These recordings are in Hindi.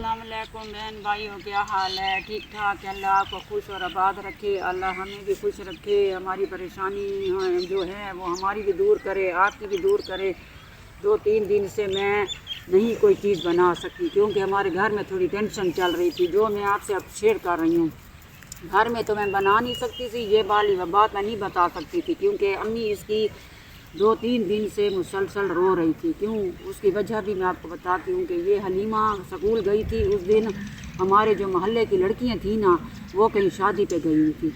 अस्सलामुअलैकुम बहन भाइयों, क्या हाल है? ठीक ठाक है। अल्लाह आपको खुश और आबाद रखे। अल्लाह हमें भी खुश रखे। हमारी परेशानी जो है वो हमारी भी दूर करे, आपकी भी दूर करे। 2-3 दिन से मैं नहीं कोई चीज़ बना सकी क्योंकि हमारे घर में थोड़ी टेंशन चल रही थी, जो मैं आपसे अब शेयर कर रही हूँ। घर में तो मैं बना नहीं सकती थी, ये वाली बात मैं नहीं बता सकती थी क्योंकि अम्मी इसकी 2-3 दिन से मुसलसल रो रही थी। क्यों, उसकी वजह भी मैं आपको बताती हूँ कि ये हलीमा स्कूल गई थी। उस दिन हमारे जो मोहल्ले की लड़कियाँ थी ना, वो कहीं शादी पे गई हुई थी।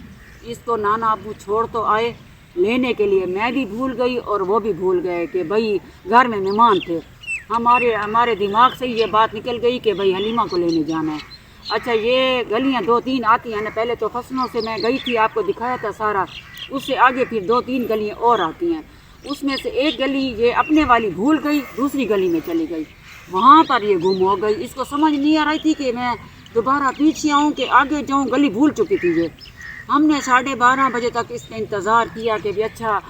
इसको नाना अबू छोड़ तो आए लेने के लिए, मैं भी भूल गई और वो भी भूल गए कि भाई घर में मेहमान थे। हमारे दिमाग से ये बात निकल गई कि भाई हलीमा को लेने जाना है। अच्छा, ये गलियाँ 2-3 आती हैं ना, पहले तो फसलों से मैं गई थी, आपको दिखाया था सारा। उससे आगे फिर 2-3 गलियाँ और आती हैं। उसमें से एक गली ये अपने वाली भूल गई, दूसरी गली में चली गई, वहाँ पर ये गुम हो गई। इसको समझ नहीं आ रही थी कि मैं दोबारा पीछे आऊँ कि आगे जाऊँ, गली भूल चुकी थी ये। हमने 12:30 बजे तक इसका इंतज़ार किया कि भी अच्छा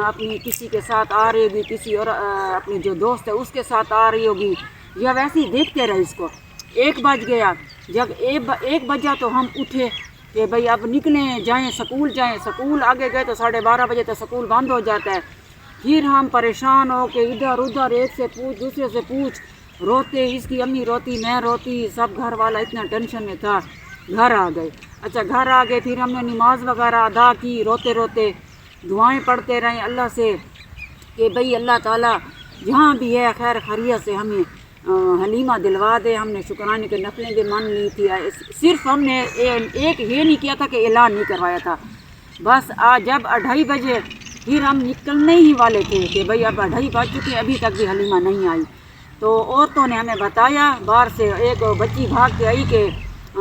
अपनी किसी के साथ आ रही होगी, किसी और अपनी जो दोस्त है उसके साथ आ रही होगी, या वैसे ही देखते रहे इसको। 1 बज गया। जब 1 बजा तो हम उठे कि भाई अब निकलें, जाएँ स्कूल जाएँ। स्कूल आगे गए तो 12:30 बजे तक स्कूल बंद हो जाता है। फिर हम परेशान हो के इधर उधर, एक से पूछ दूसरे से पूछ, रोते, इसकी अम्मी रोती, मैं रोती, सब घर वाला इतना टेंशन में था। घर आ गए। अच्छा, घर आ गए, फिर हमने नमाज वगैरह अदा की, रोते रोते दुआएं पढ़ते रहे अल्लाह से कि भाई अल्लाह ताला जहाँ भी है खैर खैरियत से हमें हलीमा दिलवा दे। हमने शुक्राने के नफलें भी मान ली थी। सिर्फ हमने एक ये नहीं किया था कि ऐलान नहीं करवाया था। बस आज जब 2:30 बजे फिर हम निकलने ही वाले थे कि भाई अब 2:30 बज चुके, अभी तक भी हलीमा नहीं आई। तो औरतों ने हमें बताया, बाहर से एक बच्ची भाग के आई कि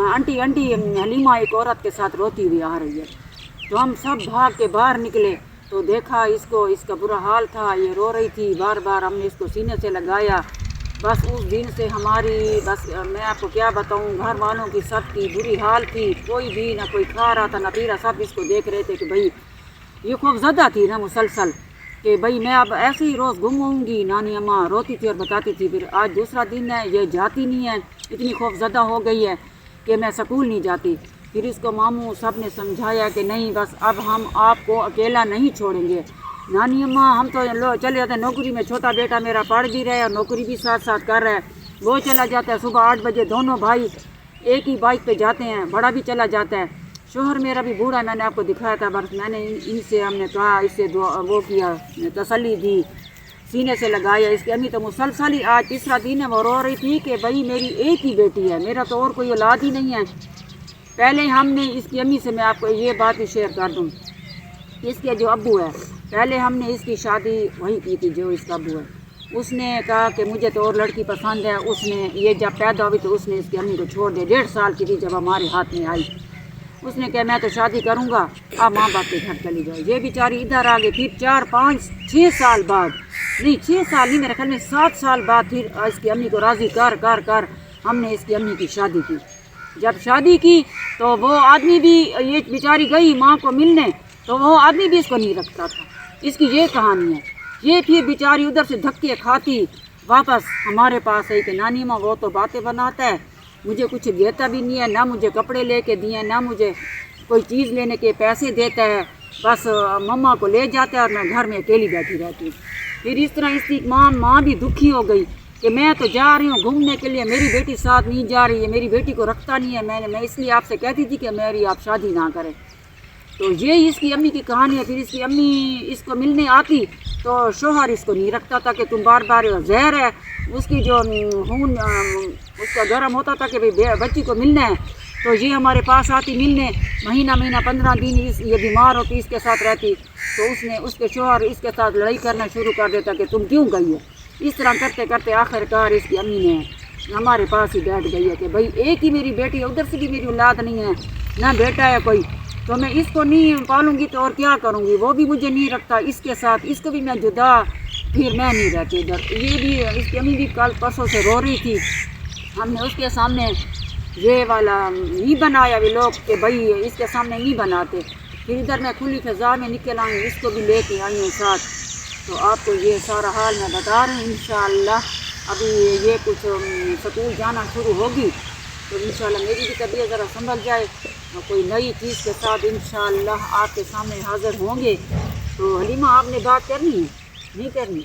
आंटी आंटी हलीमा एक औरत के साथ रोती हुई आ रही है। तो हम सब भाग के बाहर निकले तो देखा इसका बुरा हाल था, ये रो रही थी। बार बार हमने इसको सीने से लगाया। बस उस दिन से हमारी, बस मैं आपको क्या बताऊं, घर वालों की सबकी बुरी हाल थी। कोई भी ना कोई खा रहा था ना पी रहा, सब इसको देख रहे थे कि भाई ये खौफज़दा थी ना मुसलसल कि भाई मैं अब ऐसे ही रोज़ गुम होऊंगी। नानी अम्मा रोती थी और बताती थी। फिर आज दूसरा दिन है, ये जाती नहीं है, इतनी खौफज़दा हो गई है कि मैं स्कूल नहीं जाती। फिर इसको मामू सब ने समझाया कि नहीं, बस अब हम आपको अकेला नहीं छोड़ेंगे। नानी अम्मा हम तो चले जाते हैं नौकरी में, छोटा बेटा मेरा पढ़ भी रहा है और नौकरी भी साथ साथ कर रहा है। वो चला जाता है सुबह 8 बजे, दोनों भाई एक ही बाइक पे जाते हैं, बड़ा भी चला जाता है। शोहर मेरा भी बूढ़ा है, मैंने आपको दिखाया था। बस मैंने इनसे हमने कहा, इससे वो किया, तसल्ली दी, सीने से लगाया। इसकी अम्मी तो मुसलसल ही आज तीसरा दिन है वो रो रही थी कि भाई मेरी एक ही बेटी है, मेरा तो और कोई औलाद ही नहीं है। पहले हमने इसकी अम्मी से, मैं आपको ये बात भी शेयर कर दूँ, इसके जो अब्बू है, पहले हमने इसकी शादी वही की थी जो इसका अब्बू है। उसने कहा कि मुझे तो और लड़की पसंद है। उसने ये जब पैदा हुई तो उसने इसकी अम्मी को छोड़ दिया। 1.5 साल की थी जब हमारे हाथ में आई। उसने कहा मैं तो शादी करूंगा, अब माँ बाप के घर चली जाओ। ये बेचारी इधर आ गई। फिर 4-5-6 साल बाद, नहीं 6 साल नहीं, मेरे ख्याल में 7 साल बाद फिर इसकी अम्मी को राज़ी कर कर कर हमने इसकी अम्मी की शादी की। जब शादी की तो वो आदमी भी, ये बेचारी गई माँ को मिलने तो वो आदमी भी इसको नहीं रखता था। इसकी ये कहानी है। ये फिर बेचारी उधर से धक्के खाती वापस हमारे पास आई कि नानी माँ वो तो बातें बनाता है, मुझे कुछ देता भी नहीं है, ना मुझे कपड़े लेके दिए, ना मुझे कोई चीज़ लेने के पैसे देता है। बस मम्मा को ले जाता है और मैं घर में अकेली बैठी रहती हूँ। फिर इस तरह इसकी माँ भी दुखी हो गई कि मैं तो जा रही हूँ घूमने के लिए, मेरी बेटी साथ नहीं जा रही है, मेरी बेटी को रखता नहीं है। मैं इसलिए आपसे कहती थी कि मेरी आप शादी ना करें। तो ये इसकी अम्मी की कहानी है। फिर इसकी अम्मी इसको मिलने आती तो शोहर इसको नहीं रखता था कि तुम बार बार, जहर है उसकी जो खून उसका गर्म होता था कि भाई बच्ची को मिलना है। तो ये हमारे पास आती मिलने, महीना 15 दिन ये बीमार होती, इसके साथ रहती। तो उसके शोहर इसके साथ लड़ाई करना शुरू कर देता कि तुम क्यों गई हो। इस तरह करते करते आखिरकार इसकी अम्मी ने हमारे पास ही बैठ गई है कि भाई एक ही मेरी बेटी है, उधर से भी मेरी औलाद नहीं है, ना बेटा है कोई, तो मैं इसको नहीं पालूंगी तो और क्या करूंगी। वो भी मुझे नहीं रखता इसके साथ, इसको भी मैं जुदा, फिर मैं नहीं रहती इधर। ये भी इसकी अम्मी भी कल परसों से रो रही थी। हमने उसके सामने ये वाला नहीं बनाया भी लोग कि भाई इसके सामने नहीं बनाते। फिर इधर मैं खुली फ़ज़ा में निकल आई, इसको भी लेके आई हूँ साथ। तो आपको ये सारा हाल मैं बता रही हूँ। इंशाअल्लाह अभी ये कुछ स्कूल जाना शुरू होगी तो इंशाल्लाह मेरी भी तबीयत ज़रा संभल जाए और कोई नई चीज़ के साथ इंशाल्लाह आपके सामने हाज़िर होंगे। तो हलीमा आपने बात करनी है नहीं करनी?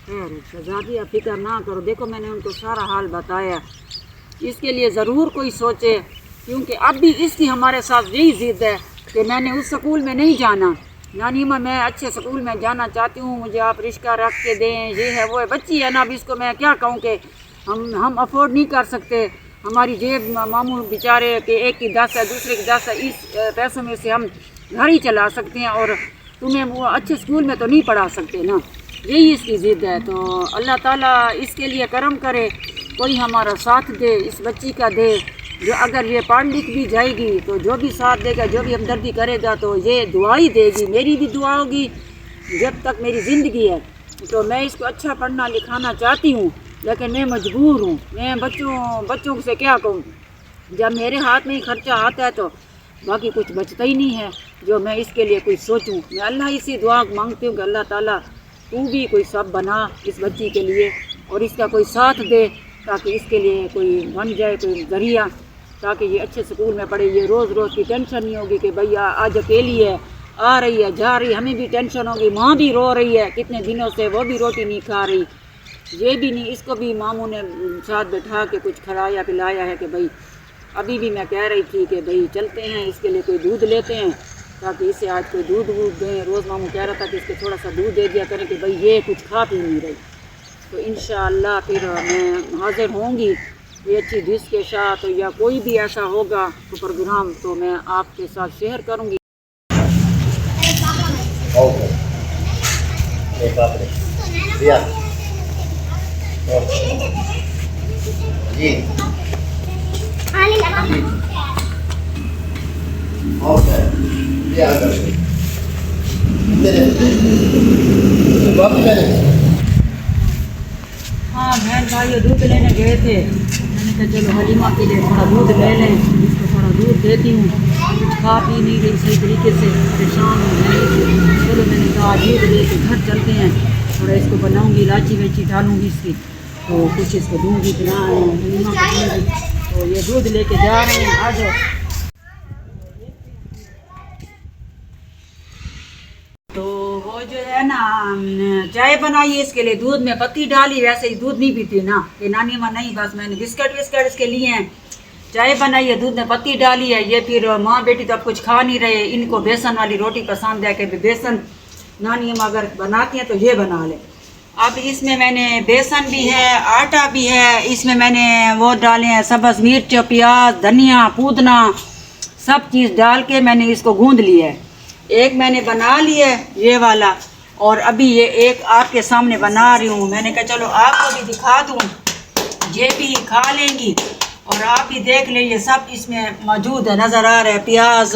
खैर शहजादी आप फिक्र ना करो, देखो मैंने उनको सारा हाल बताया, इसके लिए ज़रूर कोई सोचे, क्योंकि अब भी इसकी हमारे साथ यही ज़िद है कि मैंने उस स्कूल में नहीं जाना। नानी माँ मैं अच्छे स्कूल में जाना चाहती हूँ, मुझे आप रिश्का रख के दें, ये है वो है। बच्ची है ना, अब इसको मैं क्या कहूँ कि हम अफोर्ड नहीं कर सकते, हमारी जेब मामू बेचारे के एक की 10 है दूसरे की 10 है, इस पैसों में से हम घर ही चला सकते हैं और तुम्हें वो अच्छे स्कूल में तो नहीं पढ़ा सकते ना। यही इसकी ज़िद है। तो अल्लाह ताला इसके लिए करम करे, कोई हमारा साथ दे, इस बच्ची का दे, जो अगर ये पढ़ लिख भी जाएगी तो जो भी साथ देगा, जो भी हमदर्दी करेगा तो ये दुआ ही देगी, मेरी भी दुआ होगी जब तक मेरी ज़िंदगी है। तो मैं इसको अच्छा पढ़ना लिखाना चाहती हूँ, लेकिन मैं मजबूर हूँ। मैं बच्चों से क्या कहूँ, जब मेरे हाथ में ही खर्चा आता है तो बाकी कुछ बचता ही नहीं है जो मैं इसके लिए कुछ सोचूं। मैं अल्लाह इसी दुआ मांगती हूँ कि अल्लाह ताला तू भी कोई सब बना इस बच्ची के लिए और इसका कोई साथ दे, ताकि इसके लिए कोई बन जाए कोई ज़रिया, ताकि ये अच्छे स्कूल में पढ़े। ये रोज़ रोज़ की टेंशन नहीं होगी कि भैया आज अकेली है, आ रही है जा रही, हमें भी टेंशन होगी, माँ भी रो रही है कितने दिनों से, वो भी रोटी नहीं खा रही, ये भी नहीं, इसको भी मामू ने साथ बैठा के कुछ खिलाया पिलाया है कि भाई अभी भी मैं कह रही थी कि भाई चलते हैं इसके लिए कोई दूध लेते हैं, ताकि इसे आज कोई दूध वूध दें। रोज़ मामू कह रहा था कि इसको थोड़ा सा दूध दे दिया करें कि भाई ये कुछ खा पी नहीं रही। तो इंशाअल्लाह फिर मैं हाज़िर होंगी ये अच्छी डिश के साथ, या कोई भी ऐसा होगा तो प्रोग्राम तो मैं आपके साथ शेयर करूँगी। हाँ बहन भाई दूध लेने गए थे, मैंने कहा चलो हलीमा के लिए थोड़ा दूध ले लें, इसको थोड़ा दूध देती हूँ, कुछ खा पी नहीं रही सही तरीके से, परेशान हूँ। चलो मैंने कहा दूध लेके घर चलते हैं, थोड़ा इसको बनाऊँगी, इलायची वेलाची डालूँगी इसकी, तो कुछ इसको दूँगी बिना हलीमा को दूँगी। तो ये दूध लेके जा रहे हैं, आ जाओ। तो वो जो है ना चाय बनाई इसके लिए, दूध में पत्ती डाली, वैसे ही दूध नहीं पीती ना कि नानी माँ, नहीं बस मैंने बिस्किट विस्किट इसके लिए हैं, चाय बनाई है, दूध में पत्ती डाली है। ये फिर माँ बेटी तो अब कुछ खा नहीं रहे, इनको बेसन वाली रोटी पसंद है कि बेसन नानी माँ अगर बनाती हैं तो ये बना ले। अब इसमें मैंने बेसन भी है, आटा भी है, इसमें मैंने वो डाले हैं सब्ज़ मिर्च, प्याज, धनिया, पुदीना, सब चीज़ डाल के मैंने इसको गूँध लिया है। एक मैंने बना लिया ये वाला, और अभी ये एक आपके सामने बना रही हूँ। मैंने कहा चलो आपको भी दिखा दूँ, ये भी खा लेंगी और आप भी देख लें, ये सब इसमें मौजूद है, नज़र आ रहा है, प्याज,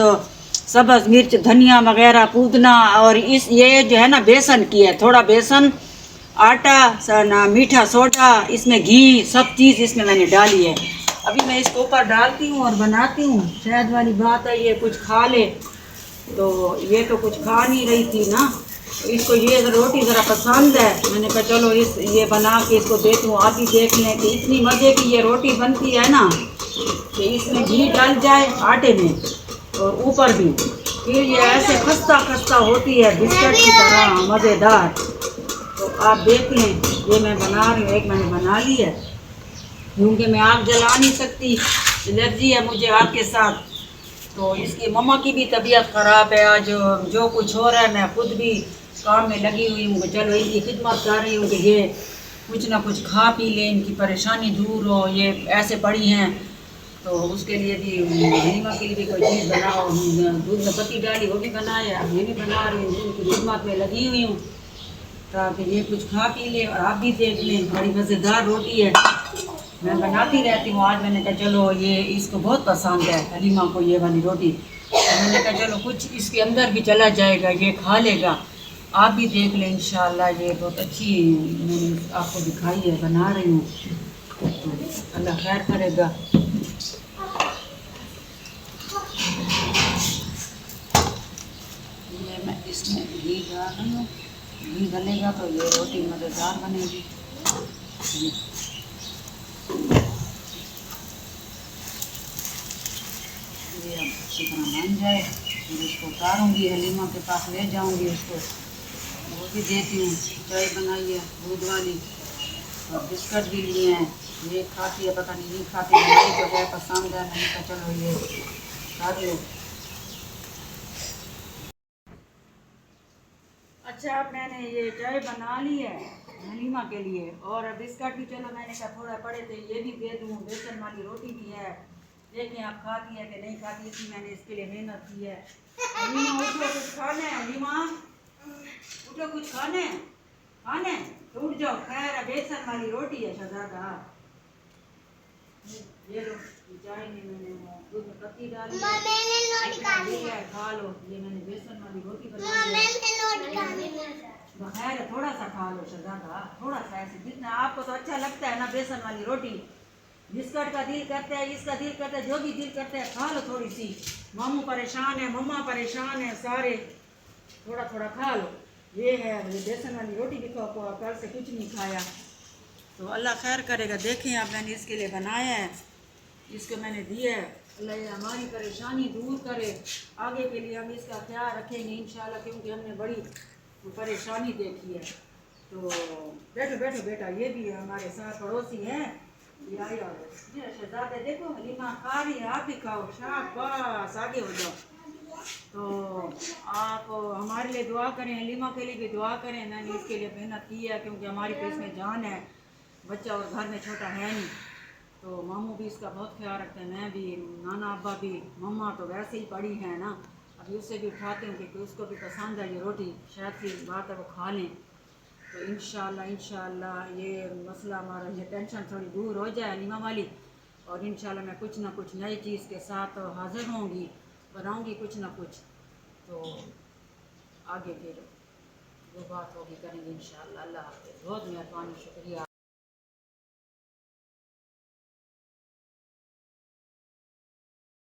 सब्ज़ मिर्च, धनिया वगैरह, पुदीना। और इस ये जो है ना बेसन की है, थोड़ा बेसन, आटा ना, मीठा सोडा, इसमें घी, सब चीज़ इसमें मैंने डाली है। अभी मैं इसको ऊपर डालती हूँ और बनाती हूँ। शायद वाली बात है ये कुछ खा ले, तो ये तो कुछ खा नहीं रही थी ना, तो इसको ये रोटी ज़रा पसंद है। मैंने कहा चलो ये बना के इसको देती हूँ, आप ही देख लें कि इतनी मज़े की ये रोटी बनती है ना कि इसमें घी डल जाए आटे में और ऊपर भी, फिर ये ऐसे खस्ता खस्ता होती है बिस्किट की तरह मज़ेदार। तो आप देख लें, ये मैं बना रही हूँ, एक मैंने बना ली है क्योंकि मैं आग जला नहीं सकती, एलर्जी है मुझे आग के साथ। तो इसकी मम्मा की भी तबीयत ख़राब है, आज जो कुछ हो रहा है मैं खुद भी काम में लगी हुई हूँ, चलो इनकी खिदमत कर रही हूँ कि ये कुछ ना कुछ खा पी ले, इनकी परेशानी दूर हो, ये ऐसे पड़ी हैं। तो उसके लिए भी हलीमा के लिए भी कोई चीज़ बनाओ, दूध में पत्ती डाली वो भी बनाया, अब ये भी बना रही हूँ, इनकी खिदमत में लगी हुई हूँ ताकि ये कुछ खा पी ले और आप भी देख लें। बड़ी मज़ेदार रोटी है, मैं बनाती रहती हूँ। आज मैंने कहा चलो ये इसको बहुत पसंद है हलीमा को ये वाली रोटी, तो मैंने कहा चलो कुछ इसके अंदर भी चला जाएगा, ये खा लेगा। आप भी देख लें इंशाअल्लाह, ये बहुत अच्छी मैंने आपको दिखाई है, बना रही हूँ, तो अल्लाह खैर करेगा। ये मैं इसमें घी डाल रही हूँ, घी डलेगा तो ये रोटी मज़ेदार बनेगी। ये अब अच्छी तरह बन जाए फिर इसको उतारूँगी, हलीमा के पास ले जाऊँगी उसको, वो भी देती हूँ। चाय बनाई है दूध वाली और बिस्कुट भी लिए हैं, ये खाती है पता नहीं खाती है नहीं, तो है पसंद है नहीं तो चलो ये खा लो। अच्छा अब मैंने ये चाय बना ली है हलीमा के लिए, और बिस्कुट भी चलो मैंने कहा थोड़ा पड़े थे ये भी दे दूँ, बेसन वाली रोटी भी है, देखें आप खाती है कि नहीं खाती, इसलिए मैंने इसके लिए मेहनत की है। हलीमा उठो कुछ खाना है, हलीमा उठो कुछ खाने खाने तो उठ जाओ, खैर है बेसन वाली रोटी है शहजादा, ये लो चाय में मैंने दूध में पत्ती डाली है, खा लो, ये मैंने बेसन वाली रोटी बनाई है, खैर थोड़ा सा खा लो शहजादा, थोड़ा सा ऐसे जितना आपको तो अच्छा लगता है ना बेसन वाली रोटी, बिस्कुट का दिल करता है, इसका दिल करता है, जो भी दिल करता है खा लो थोड़ी सी, मामू परेशान है मम्मा परेशान है सारे, थोड़ा थोड़ा खा लो। ये है ये बेसन वाली रोटी भी खाओ, कल से कुछ नहीं खाया, तो अल्लाह खैर करेगा। देखें आप मैंने इसके लिए बनाया है, इसको मैंने दिया है, अल्लाह ये हमारी परेशानी दूर करे, आगे के लिए हम इसका ख्याल रखेंगे इंशाल्लाह, क्योंकि हमने बड़ी परेशानी देखी है। तो बैठो बैठो बेटा, ये भी हमारे साथ पड़ोसी हैं, ये आया ये शहजादे, देखो हलीमा खा रही है, आप भी खाओ, शाबाश आगे हो जाओ। तो आप हमारे लिए दुआ करें, हलीमा के लिए भी दुआ करें, मैंने इसके लिए मेहनत की है क्योंकि हमारी तो इसमें जान है, बच्चा और घर में छोटा है नहीं, तो मामू भी इसका बहुत ख्याल रखते हैं, मैं भी, नाना अब्बा भी, मम्मा तो वैसे ही पड़ी है ना, अभी उससे भी उठाते हैं क्योंकि उसको भी पसंद है ये रोटी, शायद की बात है वो खा लें, तो इंशाल्लाह ये मसला हमारा, ये टेंशन थोड़ी दूर हो जाए हलीमा वाली, और इंशाल्लाह मैं कुछ ना कुछ नई चीज़ के साथ हाज़िर होंगी, बनाऊंगी कुछ ना कुछ, तो आगे फिर वो बात होगी करेंगे इंशाल्लाह। अल्लाह हाफ़िज़, बहुत मेहरबानी, शुक्रिया।